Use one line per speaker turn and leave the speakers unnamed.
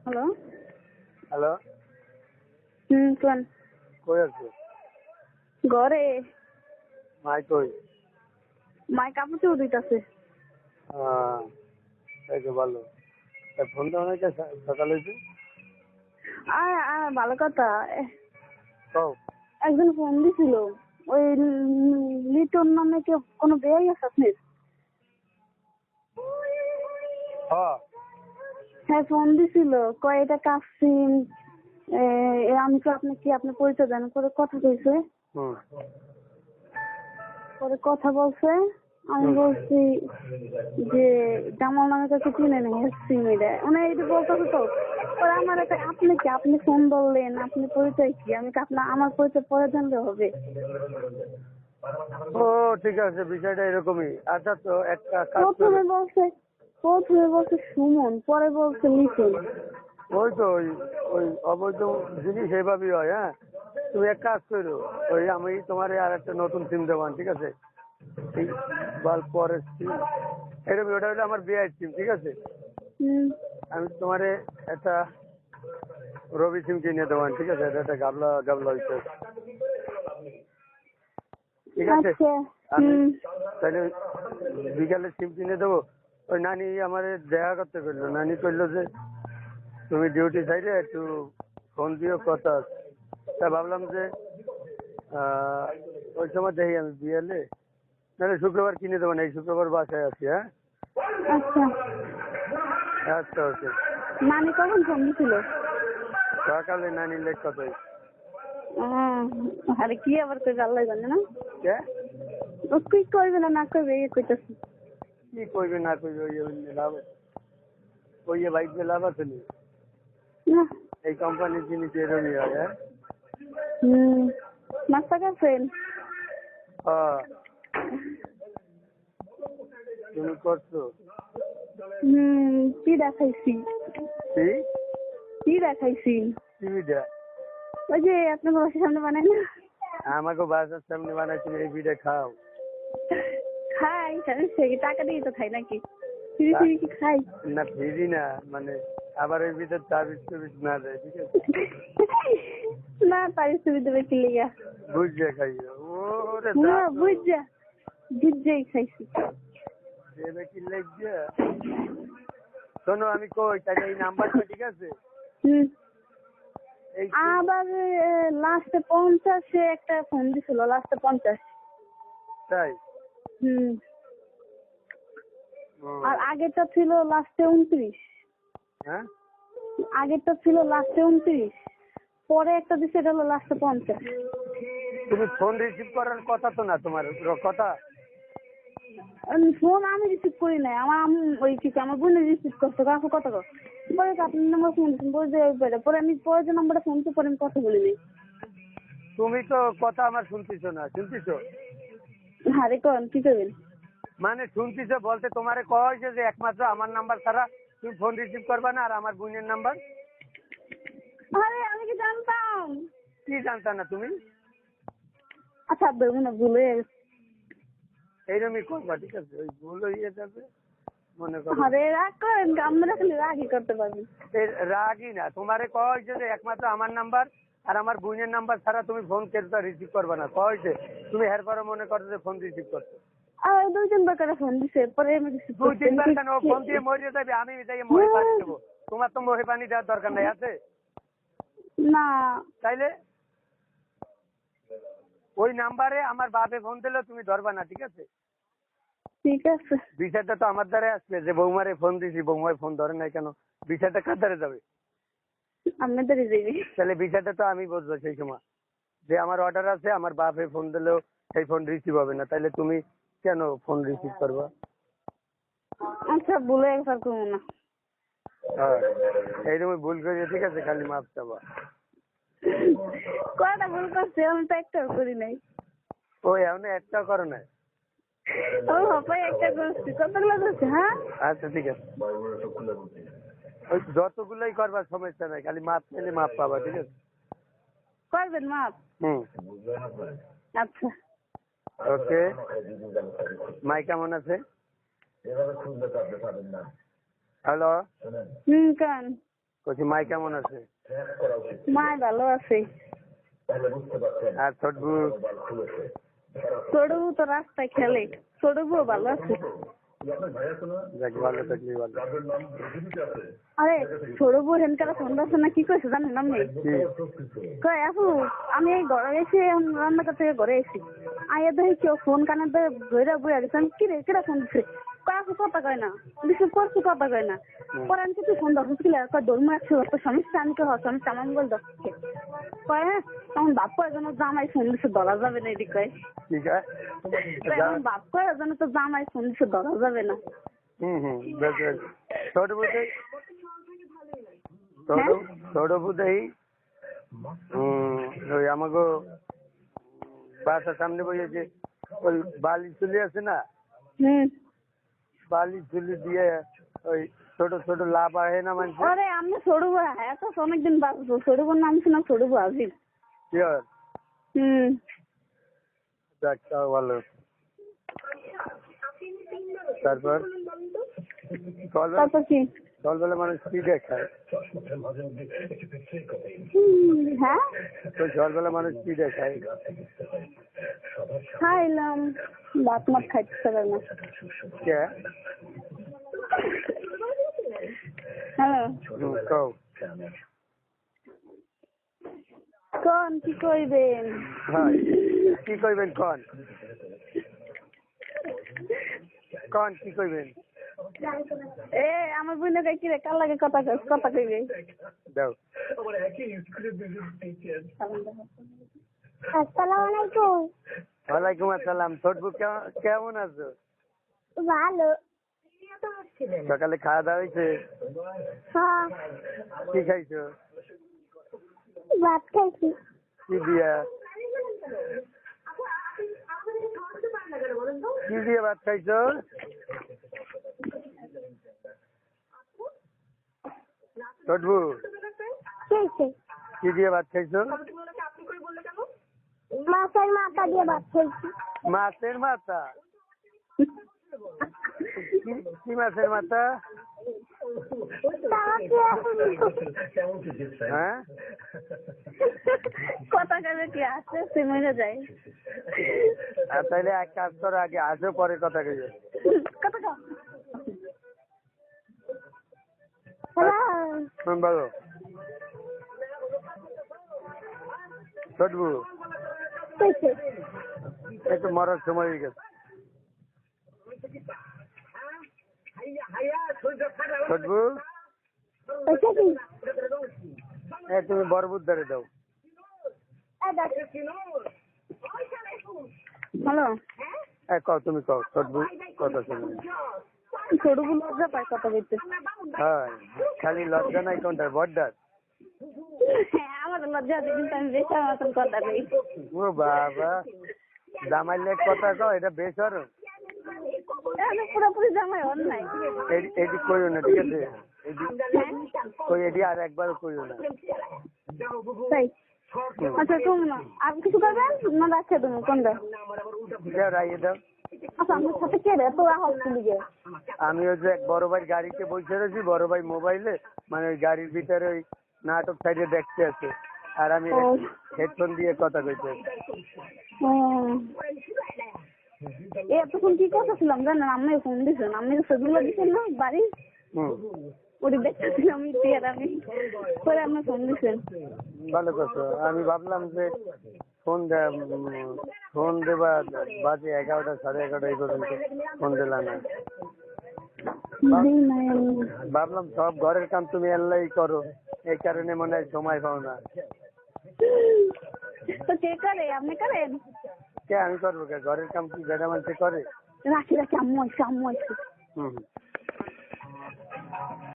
Hello.
Hello,
কোন
কই আছো?
ঘরে
মাই কই?
মাই কাপড় চোপড় দিতেছে।
এই তো ভালো। ফোন দাও না সকালে হয়েছে?
ভালো কথা।
কও।
একজন ফোন দিছিল, ওই লিটন নামে কেউ কোনো বেয়াই আছে আপনার?
হ্যাঁ।
হ্যাঁ, ফোন দিছিল, কয় এটা কাসিম। আমি তো আপনি কি আপনি পরিচয় দেন করে কথা কইছে।
হুম।
পরে কথা বলছে, আমি বলছি যে জামাল নামে কাছে চিনে নেই সিমিটা মানে এইটা বলতেছে তো। পরে আমার একটা আপনি ফোন বললেন, আপনি পরিচয় কি? আমি আমার পরিচয় পরে জানলে হবে।
ও ঠিক আছে, বিষয়টা এরকমই। আচ্ছা, তো একটা কাজ করো।
প্রথমে বলছে সুমন, পরে বলছে লিটন।
ওই তো ওই ওই অবৈধ জিনিস এইভাবেই হয়। হ্যাঁ, তুমি এক কাজ করো, ওই আমি তোমার আর একটা নতুন সিম দেবান, ঠিক আছে? ঠিক পরের সিম এরকম, ওটা হলো আমার বিআই সিম, ঠিক আছে? আমি তোমারে একটা রবি সিম কিনে দেবান, ঠিক আছে? এটা একটা গাবলা গাবলা হইছে, ঠিক আছে?
আচ্ছা।
আমি তাহলে বিকালে সিম কিনে দেবো। ওই নানি আমার দেখা করতে করলো, নানি করলো যে তুমি ডিউটি সাইডে একটু ফোন দিও, কথা আছে। তা ভাবলাম যে ওই সময় দেখি আমি বিয়েলে, নাহলে শুক্রবার কিনে দেবো না, এই শুক্রবার বাসায় আছি। হ্যাঁ,
আচ্ছা।
আচ্ছা, ওকে।
নানি কখন ফোন দিছিল?
সকালে নানি লেট কথা হয়েছে।
আরে কি আবার কই আল্লাহ জানে না।
কে
ও কি করবে না করবে এই কইতাছি।
কি করবে না করবে, ওই লাভ আছে, ওই বাইক দিয়ে লাভ আছে নি?
না।
এই কোম্পানির জিনিস এরকমই হয়। হ্যাঁ,
নাস্তা করছেন?
হ্যাঁ। তুমি করছো?
কি দেখাইছি? কি দেখাইছি?
টিভিটা
ওই যে আপনার বাসার সামনে বানাই না?
আমাকে বাসার সামনে বানাইছি, এই ভিডিও খাও।
খাই, সেই টাকা দিয়ে তো খাই নাকি? ফিরি ফিরি কি খাই?
না ফিরি না, মানে আবার এর ভিতর সার্ভিস টার্ভিস না দেয়, ঠিক আছে?
না, তার সুবিধা বেশি লেগে
বুঝছে খাইও। ওরে
না, বুঝাই খাইছি।
দেবে কি লেগে। শোনো, আমি কই তাহলে এই নাম্বারটা, ঠিক আছে? এই
আবার লাস্টে 50 একটা ফোন দিছিল, লাস্টে 50।
তাই?
আর আগেরটা ছিল লাস্টে 29।
হ্যাঁ,
আগেরটা ছিল লাস্টে 29, পরে একটা দিছে, এটা হলো লাস্টে 50।
তুমি ফোন রিসিভ করার কথা তো না, তোমার কথা।
ফোন আমি রিসিভ করি নাই, আমার ওই কি আমার বোনের রিসিভ করছে। কাকু কত পরে আপনার নাম্বার ফোন পরে আমি পরে যে নাম্বারটা ফোন পরে আমি কথা বলি নাই।
তুমি তো কথা আমার শুনতেছো না, শুনতেছো?
আরে কোন কি করবেন?
মানে শুনতেছো বলতে তোমারে কয় যে একমাত্র আমার নাম্বার ছাড়া তুমি ফোন রিসিভ করবা না, আর আমার বোনের নাম্বার।
আরে আমি কি জানতাম?
কি জানতা না তুমি?
আচ্ছা দেখুন না, ভুলে
এইরকমই করবা, ঠিক আছে? ওই ভুল হয়ে যাবে, মনে করো।
আরে রাগ করেন, আমরা খালি রাগই করতে পারবি।
রাগই না, তোমারে কয় যে একমাত্র আমার নাম্বার আর আমার বোনের নাম্বার ছাড়া তুমি ফোন কেটে রিসিভ করবা না, কয় যে তুমি হের পরে মনে করো যে ফোন রিসিভ করছো।
আর 2-3 বার করে ফোন দিছে, পরে আমি রিসিভ করতে
2-3 বার কেন? ফোন দিয়ে মরে যাবে, আমি যাই মরে পানি দেবো। তোমার তো মরে পানি দেওয়ার দরকার নাই, আছে?
না।
তাইলে ওই নাম্বারে আমার বাপে ফোন দিলে তুমি ধরবা না, ঠিক আছে?
ঠিক আছে।
বিষয়টা তো আমার দ্বারা আসবে যে বৌমারে ফোন দিছি, বৌমায় ফোন ধরে নাই কেন, বিষয়টা কার দ্বারা যাবে?
আপনাদের যাবি।
তাহলে বিষয়টা তো আমি বুঝবো সেই সময় যে আমার অর্ডার আছে, আমার বাপে ফোন দিলেও সেই ফোন রিসিভ হবে না, তাহলে তুমি কেন ফোন রিসিভ করবা?
আচ্ছা ভুলে একবার করবো না।
হ্যাঁ, এইরকম ভুল করি, ঠিক আছে? খালি মাপ চাবা।
কয়টা ভুল করছে, আমি তো একটাও করি নাই।
ওই এমন একটা করো না।
ও ভাই একটা করছি, কতগুলো করছি? হ্যাঁ
আচ্ছা, ঠিক আছে, ওই যতগুলোই করবার সমস্যা নাই, খালি মাপ পেলে মাপ পাবা, ঠিক আছে?
করবেন মাপ। আচ্ছা।
ওকে। মাই কেমন আছে? হ্যালো।
কান
কচি মাই কেমন আছে?
মা ভালো আছে।
আর ছোটবু?
ছোটবু তো রাস্তায় খেলে। ছোটবু ভালো আছে।
যাক, ভালো থাকলেই ভালো।
আরে ছোটবু হেনকার ফোন আছে না, কি কইছে জানেন আপনি? কয় আপু আমি এই ঘরে এসে রান্না করতে ঘরে এসি আইয়া দেখি কেউ ফোন কানে ধরে বইয়া গেছে। আমি কিরে কেটা ফোন দিচ্ছে? কয় আপু কথা কয় না, বিশেষ করছি কথা কয় না। পরে আমি কিছু ফোন দশ কিলো কয় ধর্ম একশো সমস্যা। আমি কে সমস্যা আমার মোবাইল দশ কয় হ্যাঁ তখন বাপ কয় যেন জামাই ফোন দিচ্ছে ধরা যাবে না। এটি কয়
ঠিক আছে।
এখন বাপ কয় যেন তো জামাই ফোন দিচ্ছে ধরা যাবে না।
ছোটবুতে ওই আমাকে বাসার সামনে বসেছে ওই বালি চুলি আছে না, বালি চুলি দিয়ে ওই ছোট ছোট লাভ আহে না মানুষ।
আরে আমি ছোটবু হ্যাঁ তো অনেকদিন বাঁচবো। ছোটবুর নাম শুনে ছোটবু আজিম।
যাক, তাও ভালো। তারপর
তারপর কি
সকালবেলা মানুষ কি দেখায়?
হ্যাঁ
তো সকালবেলা মানুষ কি দেখায়?
খাইলাম ভাত মাত খাইতে পারে না।
কে?
হ্যালো
কও।
কোন কি কইবেন?
হ্যাঁ, কি কইবেন কোন? কোন কি কইবেন?
এ আমার বোনের কি রে কাল লাগে কথা কইবে।
দাও।
আসসালামু আলাইকুম।
ওয়ালাইকুম আসসালাম। ছোটবু কেমন আছো?
ভালো।
সকালে খাওয়া দাওয়া হয়েছে?
হ্যাঁ
কি খাইছো?
ভাত খাইছি।
কি দিয়া? কি দিয়ে ভাত খাইছো? ছোটবু কি দিয়ে ভাত খাইছো?
মাছের মাথা দিয়ে ভাত খাইছি।
মাছের মাথা? কি মাছের মাথা? হ্যাঁ,
কথা কবে কি আসতে মরে যায়।
আর তাইলে এক কাজ করো, আগে আসো পরে কথা কইবে।
কথা কও।
বলো ছোটবু, একটু মরার সময় হয়ে গেছে। ছোটবু তুমি বরবুদ ধরে দাও।
হ্যালো
কও, তুমি কও। ছোটবু কথা শুনি।
ছোটবু লজ্জা পায় কথা বলতে।
হ্যাঁ, খালি লজ্জা নাই কোনটার? বড্ডার?
আমার লজ্জা আছে কিন্তু আমি বেশি মতন কথা কই।
ও বাবা, জামাইলে কথা কও, এটা বেসর।
পুরোপুরি জামাই হন নাই।
এটি কইও না, ঠিক আছে? এটি আর একবার কইও না।
তাই আচ্ছা তুমি না আর কিছু করবেন না? রাখছে তুমি কোনটা?
রাইয়ে দাও।
আচ্ছা আমার সাথে কে রে তোরা হসপিটালে গিয়ে?
আমি ওই যে এক বড় ভাই গাড়িতে বসে রয়েছি, বড় ভাই মোবাইলে মানে ওই গাড়ির ভিতরে ওই নাটক সাইডে দেখতে আছে, আর আমি হেডফোন দিয়ে কথা কইতে।
এতক্ষণ কি করতেছিলাম জানেন? আমি ফোন দিছেন, আমি সেগুলো দিচ্ছেন না বাড়ি ওটি দেখতেছিলাম আমি পরে আপনি ফোন দিচ্ছেন।
ভালো কথা। আমি ভাবলাম যে ফোন দেবা বাজে 11টা 11:30 এই পর্যন্ত ফোন দিলাম না। ভাবলাম সব ঘরের কাম তুমি এলাই করো, এই কারণে মনে হয় সময় পাও না।
তো কে করে? আপনি করেন?
কে আমি করবো? কে ঘরের কাম কি বেড়া মানুষ করে?
রাখি আম্মু আম্মু।